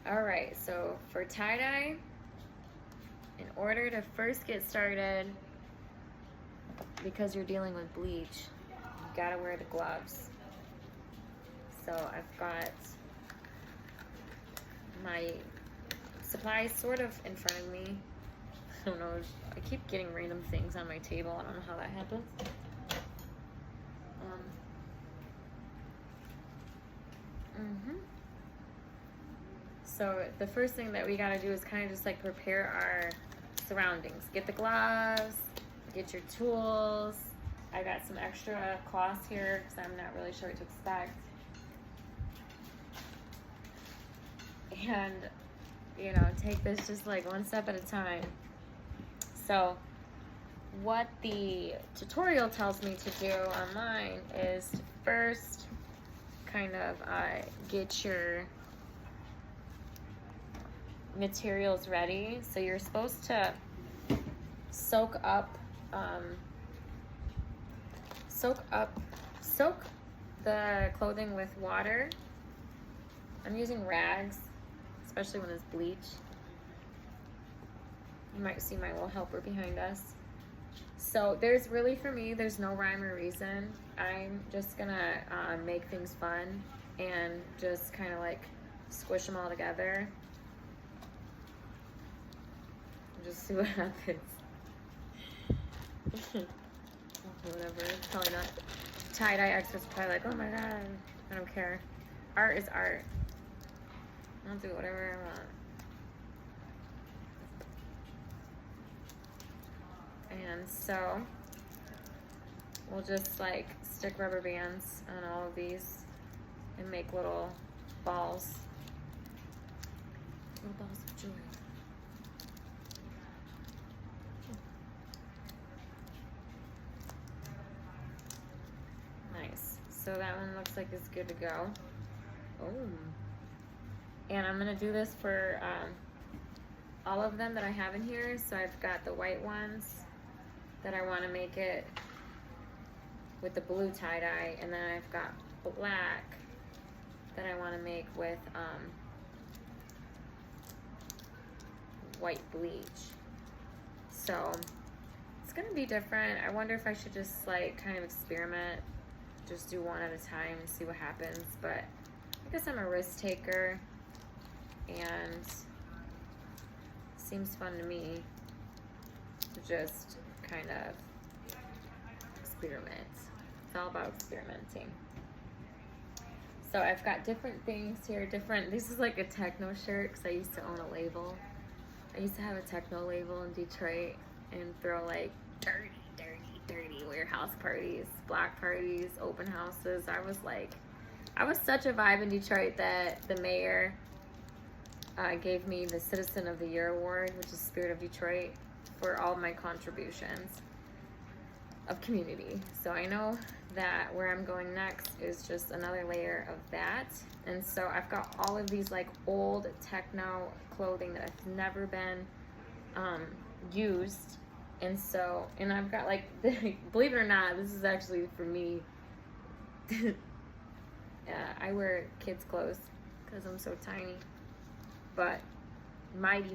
All right, so for tie-dye, in order to first get started, because you're dealing with bleach, you gotta wear the gloves. So I've got my supplies sort of in front of me. I don't know, I keep getting random things on my table. I don't know how that happens. So the first thing that we gotta do is kind of just like prepare our surroundings. Get the gloves, get your tools. I got some extra cloths here because I'm not really sure what to expect. And, you know, take this just like one step at a time. So what the tutorial tells me to do on mine is to first kind of get your materials ready. So you're supposed to soak the clothing with water. I'm using rags, especially when it's bleach. You might see my little helper behind us. So there's really, for me, there's no rhyme or reason. I'm just gonna make things fun and just kind of like squish them all together. Just see what happens. Whatever, it's probably not. Tie-dye experts are probably like, oh my god, I don't care. Art is art. I'll do whatever I want. And so we'll just like stick rubber bands on all of these and make little balls. Little balls of joy. Nice. So that one looks like it's good to go. Oh. And I'm gonna do this for all of them that I have in here. So I've got the white ones that I want to make it with the blue tie-dye, and then I've got black that I want to make with white bleach. So it's gonna be different. I wonder if I should just like kind of experiment, just do one at a time and see what happens. But I guess I'm a risk taker, and seems fun to me to just kind of experiment. It's all about experimenting. So I've got different things here, this is like a techno shirt because I used to own a label. I used to have a techno label in Detroit and throw like dirty warehouse parties, block parties, open houses. I was such a vibe in Detroit that the mayor gave me the Citizen of the Year award, which is Spirit of Detroit, for all my contributions of community. So I know that where I'm going next is just another layer of that. And so I've got all of these like old techno clothing that have never been used. And so, and I've got like, believe it or not, this is actually for me. I wear kids' clothes because I'm so tiny. But mighty.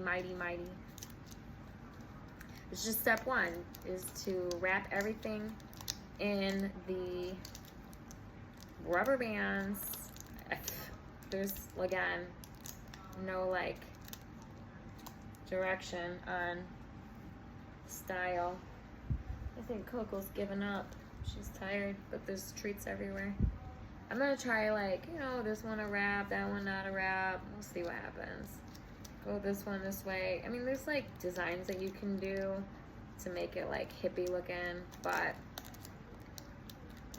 It's just step one is to wrap everything in the rubber bands. There's, again, no like direction on style. I think Coco's given up. She's tired, but there's treats everywhere. I'm gonna try like, you know, this one a wrap, that one not a wrap. We'll see what happens. Go this one this way. I mean, there's like designs that you can do to make it like hippie looking, but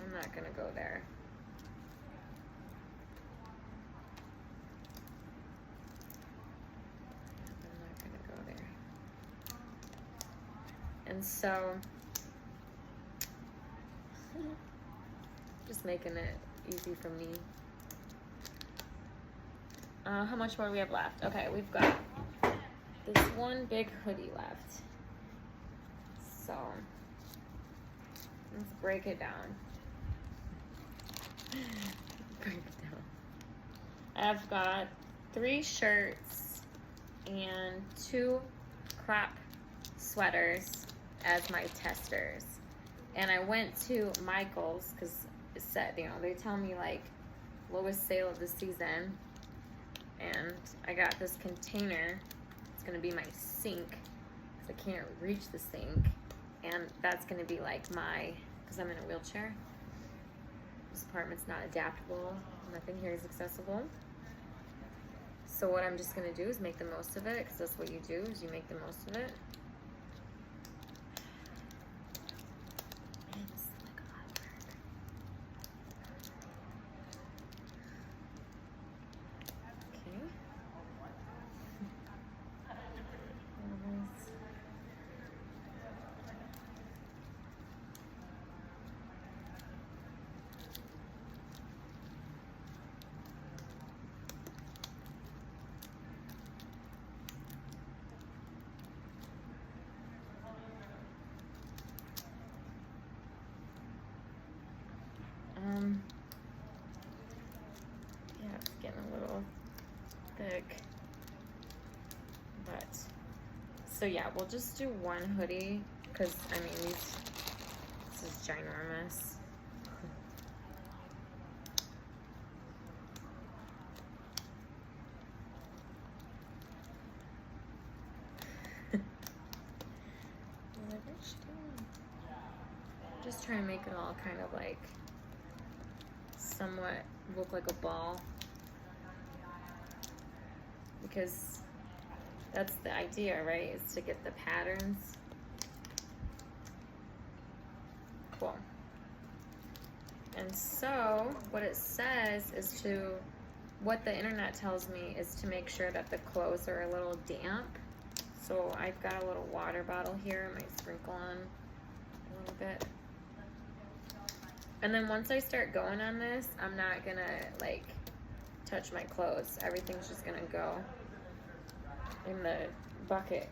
I'm not gonna go there. I'm not gonna go there. And so, just making it easy for me. How much more do we have left? Okay, we've got this one big hoodie left. So let's break it down. Break it down. I've got 3 shirts and 2 crop sweaters as my testers. And I went to Michael's because it said, you know, they tell me like lowest sale of the season. And I got this container. It's gonna be my sink because I can't reach the sink. And that's gonna be like my, because I'm in a wheelchair. This apartment's not adaptable. Nothing here is accessible. So what I'm just gonna do is make the most of it, because that's what you do, is you make the most of it. It's like a lot of work. Okay. Yeah, it's getting a little thick, but, so yeah, we'll just do 1 hoodie, because, I mean, this is ginormous. Just trying to make it all kind of like somewhat look like a ball, because that's the idea, right? Is to get the patterns. Cool. And so what it says is to, what the internet tells me is to make sure that the clothes are a little damp. So I've got a little water bottle here. I might sprinkle on a little bit. And then once I start going on this, I'm not gonna like touch my clothes. Everything's just gonna go in the bucket.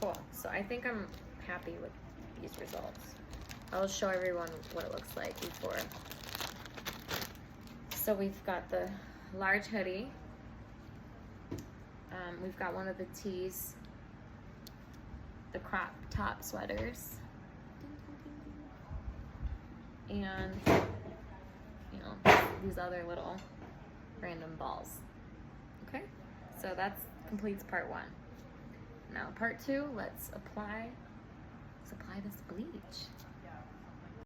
Cool. So I think I'm happy with these results. I'll show everyone what it looks like before. So we've got the large hoodie. We've got one of the tees, the crop top sweaters, and you know, these other little random balls. Okay, so that completes part 1. Now part 2, let's apply this bleach.